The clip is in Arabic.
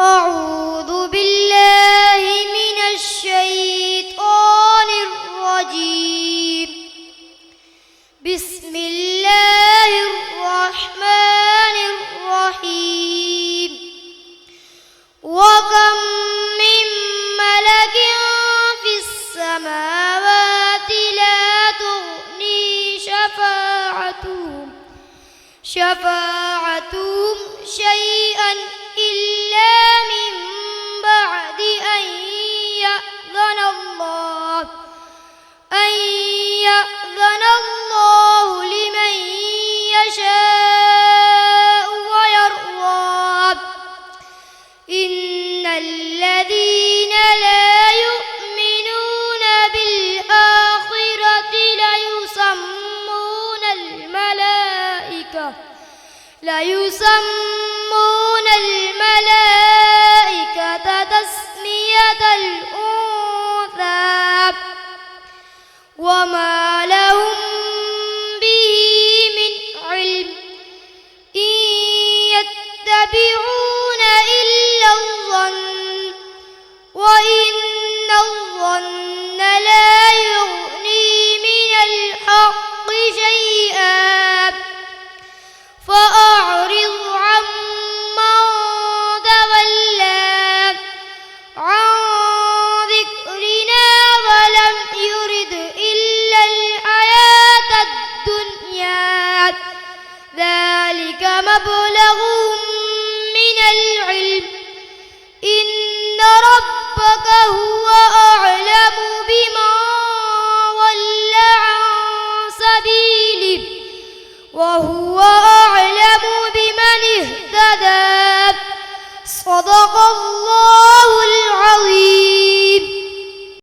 أعوذ بالله من الشيطان الرجيم. بسم الله الرحمن الرحيم. وكم من ملك في السماوات لا تغني شفاعتهم شيئا إلا من بعد أن يأذن الله لمن يشاء ويرضى. إن الذين لا يؤمنون بالآخرة ليسمون الملائكة تسمية الأنثى وما لهم به من علم إن يتبعون إلا الظن وإن الظن لا يغني من الحق شيئا. فأعرض عمن تولى عن ذكرنا ولم يرد إلا الحياة الدنيا ذلك مبلغهم من العلم إن ربك هو أعلم بمن ضل عن سبيله وهو أعلم بمن اهتدى. صدق الله